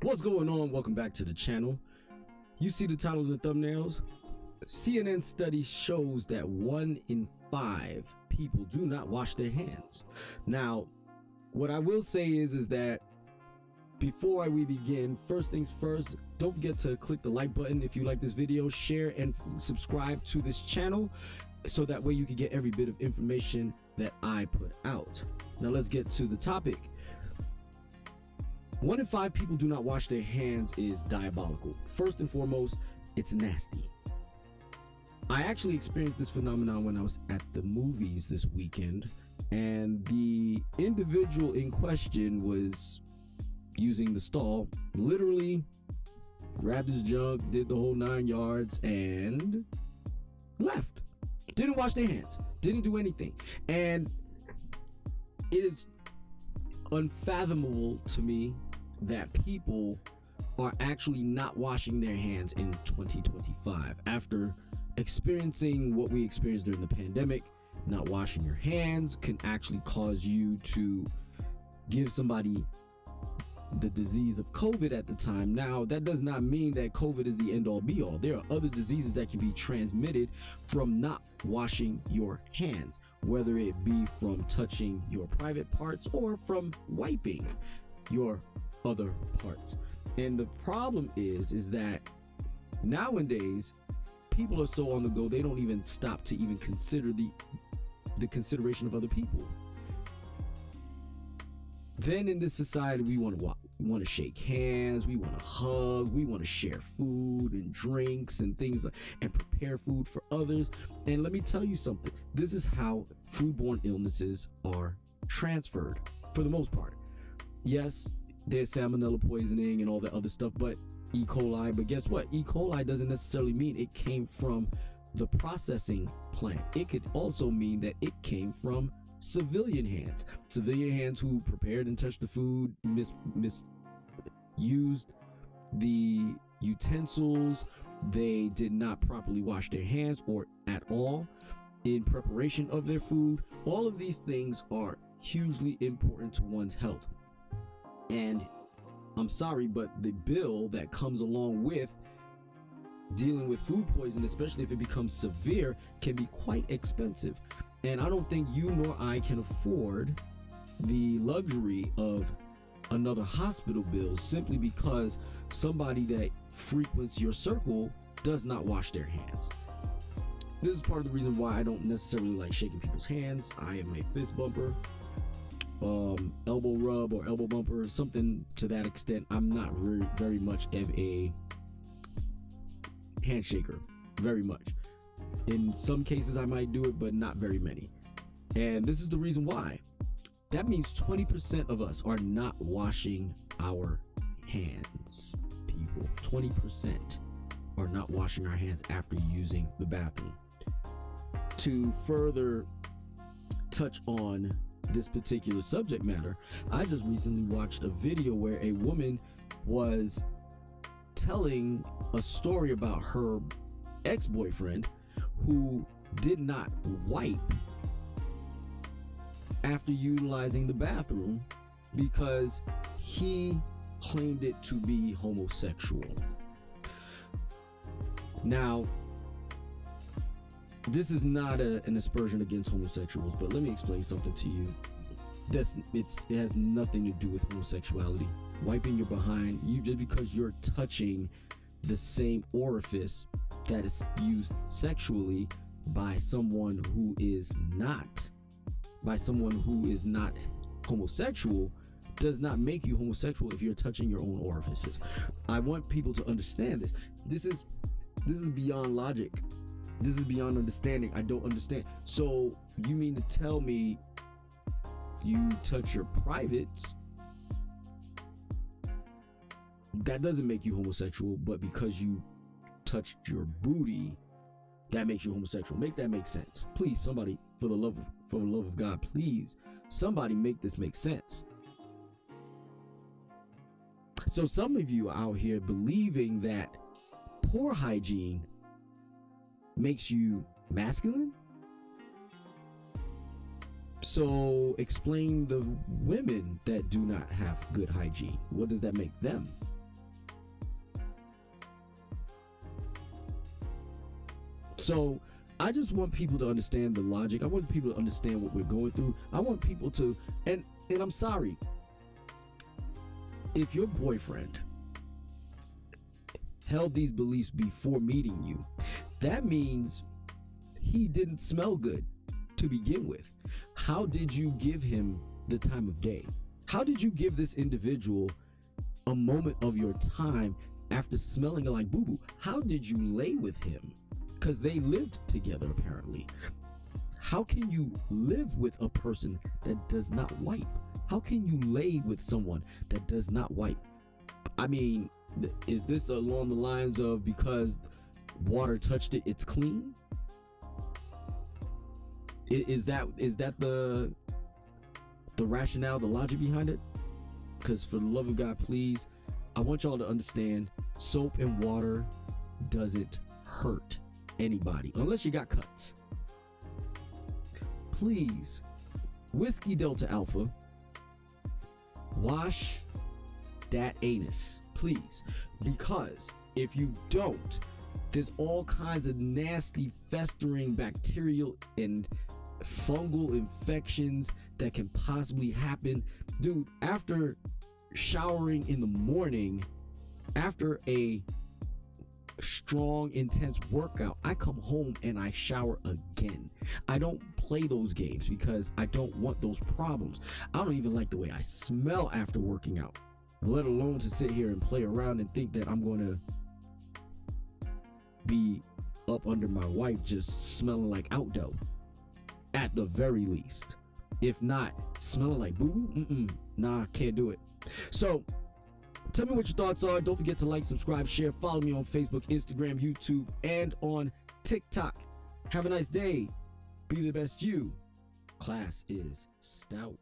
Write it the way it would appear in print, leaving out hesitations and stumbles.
What's going on? Welcome back to the channel. You see the title of the thumbnails? CNN study shows that 1 in 5 people do not wash their hands. Now, what I will say is that before we begin, first things first, don't forget to click the like button if you like this video, share and subscribe to this channel so that way you can get every bit of information that I put out. Now let's get to the topic. 1 in 5 people do not wash their hands is diabolical. First and foremost, it's nasty. I actually experienced this phenomenon when I was at the movies this weekend, and the individual in question was using the stall, literally grabbed his junk, did the whole 9 yards, and left. Didn't wash their hands, didn't do anything. And it is unfathomable to me that people are actually not washing their hands in 2025 after experiencing what we experienced during the pandemic. Not washing your hands can actually cause you to give somebody the disease of COVID at the time. Now, that does not mean that COVID is the end all be all. There are other diseases that can be transmitted from not washing your hands, whether it be from touching your private parts or from wiping your other parts. And the problem is that nowadays people are so on the go, they don't even stop to even consider the consideration of other people. Then in this society, we want to shake hands, we want to hug, we want to share food and drinks and things and prepare food for others. And let me tell you something, this is how foodborne illnesses are transferred for the most part. Yes, there's salmonella poisoning and all that other stuff, but E. coli, but guess what? E. coli doesn't necessarily mean it came from the processing plant. It could also mean that it came from civilian hands who prepared and touched the food, misused the utensils, they did not properly wash their hands or at all in preparation of their food. All of these things are hugely important to one's health. And I'm sorry, but the bill that comes along with dealing with food poisoning, especially if it becomes severe, can be quite expensive. And I don't think you nor I can afford the luxury of another hospital bill simply because somebody that frequents your circle does not wash their hands. This is part of the reason why I don't necessarily like shaking people's hands. I am a fist bumper, elbow rub or elbow bumper, something to that extent. I'm not very much of a handshaker, very much. In some cases I might do it, but not very many. And this is the reason why. That means 20% of us are not washing our hands, people. 20% are not washing our hands after using the bathroom. To further touch on this particular subject matter, I just recently watched a video where a woman was telling a story about her ex-boyfriend who did not wipe after utilizing the bathroom because he claimed it to be homosexual. Now, this is not an aspersion against homosexuals, but let me explain something to you. It has nothing to do with homosexuality. Wiping your behind, just because you're touching the same orifice that is used sexually by someone who is not homosexual, does not make you homosexual if you're touching your own orifices. I want people to understand this. This is beyond logic. This is beyond understanding. I don't understand. So you mean to tell me you touch your privates, that doesn't make you homosexual, but because you touched your booty, that makes you homosexual? Make that make sense, please. Somebody, for the love of God, please, somebody make this make sense. So some of you out here believing that poor hygiene makes you masculine. So explain the women that do not have good hygiene. What does that make them? So I just want people to understand the logic. I want people to understand what we're going through. I want people to, and I'm sorry, if your boyfriend held these beliefs before meeting you, that means he didn't smell good to begin with. How did you give him the time of day? How did you give this individual a moment of your time after smelling like boo-boo? How did you lay with him? Because they lived together, apparently. How can you live with a person that does not wipe? How can you lay with someone that does not wipe? I mean, is this along the lines of because water touched it, it's clean? Is that the rationale, the logic behind it? Because for the love of God, please, I want y'all to understand, soap and water doesn't hurt anybody unless you got cuts. Please, Whiskey Delta Alpha, wash that anus, please, because if you don't, there's all kinds of nasty, festering bacterial and fungal infections that can possibly happen. Dude, after showering in the morning, after a strong, intense workout, I come home and I shower again. I don't play those games because I don't want those problems. I don't even like the way I smell after working out, let alone to sit here and play around and think that I'm going to be up under my wife just smelling like outdoor at the very least. If not smelling like boo-boo, nah, can't do it. So tell me what your thoughts are. Don't forget to like, subscribe, share, follow me on Facebook, Instagram, YouTube, and on TikTok. Have a nice day. Be the best you. Class is stout.